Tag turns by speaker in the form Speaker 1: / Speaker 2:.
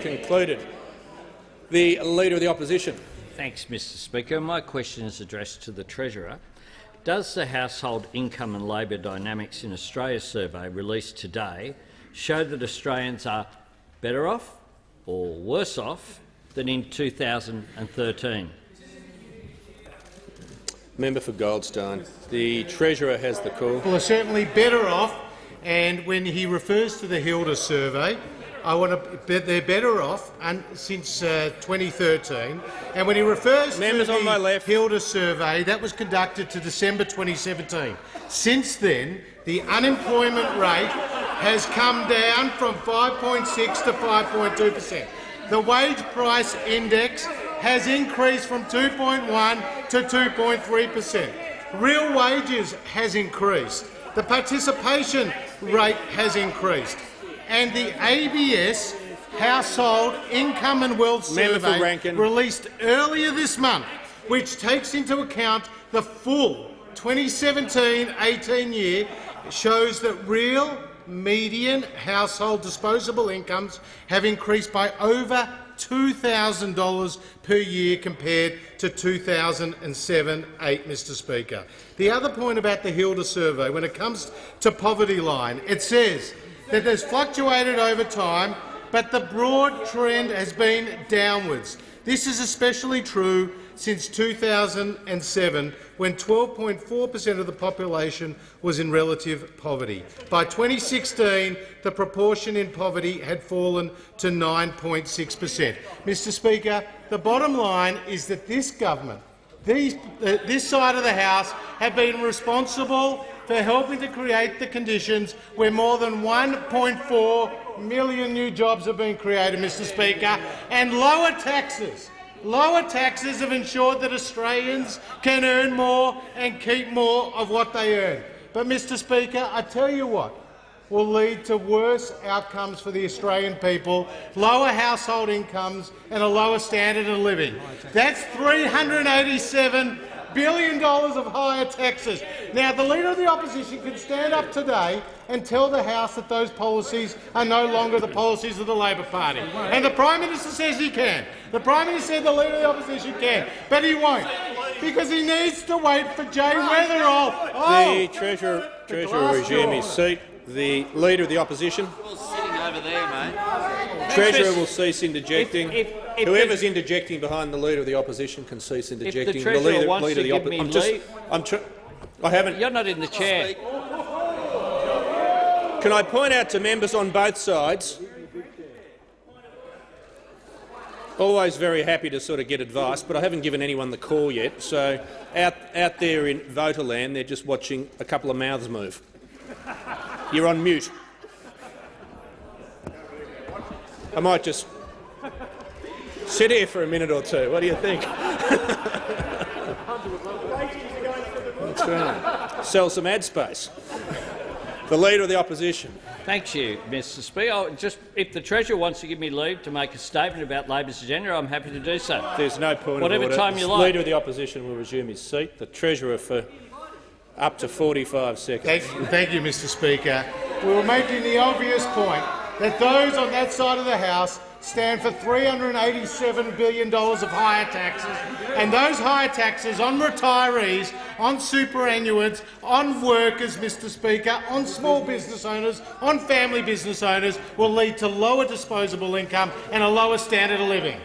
Speaker 1: Concluded. The Leader of the Opposition.
Speaker 2: Thanks, Mr Speaker. My question is addressed to the Treasurer. Does the Household Income and Labour Dynamics in Australia survey released today show that Australians are better off or worse off than in 2013?
Speaker 1: Member for Goldstein. The Treasurer has the call.
Speaker 3: Well, are certainly better off, and when he refers to the Hilda survey, they're better off since 2013. And when he refers to the Hilda survey, that was conducted to December 2017. Since then, the unemployment rate has come down from 5.6 to 5.2%. The wage price index has increased from 2.1 to 2.3%. Real wages has increased. The participation rate has increased. And the ABS Household Income and Wealth Survey released earlier this month, which takes into account the full 2017-18 year, shows that real median household disposable incomes have increased by over $2,000 per year compared to 2007-8, Mr Speaker. The other point about the Hilda survey, when it comes to poverty line, it says that there's fluctuated over time, but the broad trend has been downwards. This is especially true since 2007, when 12.4% of the population was in relative poverty. By 2016, the proportion in poverty had fallen to 9.6%. Mr Speaker, the bottom line is that this government, this side of the House, have been responsible for helping to create the conditions where more than 1.4 million new jobs have been created, Mr Speaker, and lower taxes have ensured that Australians can earn more and keep more of what they earn. But, Mr Speaker, I tell you what will lead to worse outcomes for the Australian people: lower household incomes and a lower standard of living. That's $387 billion of higher taxes. Now, the Leader of the Opposition can stand up today and tell the House that those policies are no longer the policies of the Labor Party. And the Prime Minister says he can. The Prime Minister said the Leader of the Opposition can, but he won't, because he needs to wait for Jay Weatherall.
Speaker 1: The Treasurer will resume his seat. The Leader of the Opposition.
Speaker 4: Sitting over there, mate.
Speaker 1: Treasurer will cease interjecting. Whoever's interjecting behind the Leader of the Opposition can cease interjecting.
Speaker 2: If the Treasurer wants to give me leave,
Speaker 1: I haven't.
Speaker 2: You're not in the chair.
Speaker 1: Can I point out to members on both sides? Always very happy to sort of get advice, but I haven't given anyone the call yet. So out there in Voterland, they're just watching a couple of mouths move. You're on mute. I might just sit here for a minute or two. What do you think? That's right. Sell some ad space. The Leader of the Opposition.
Speaker 2: Thank you, Mr Speaker. If the Treasurer wants to give me leave to make a statement about Labor's agenda, I'm happy to do so.
Speaker 1: There's no point
Speaker 2: Whatever
Speaker 1: of order.
Speaker 2: time you
Speaker 1: The
Speaker 2: like.
Speaker 1: Leader of the Opposition will resume his seat. The Treasurer for up to 45 seconds.
Speaker 3: Thank you, Mr Speaker. We were making the obvious point that those on that side of the House stand for $387 billion of higher taxes, and those higher taxes on retirees, on superannuants, on workers, Mr Speaker, on small business owners, on family business owners, will lead to lower disposable income and a lower standard of living.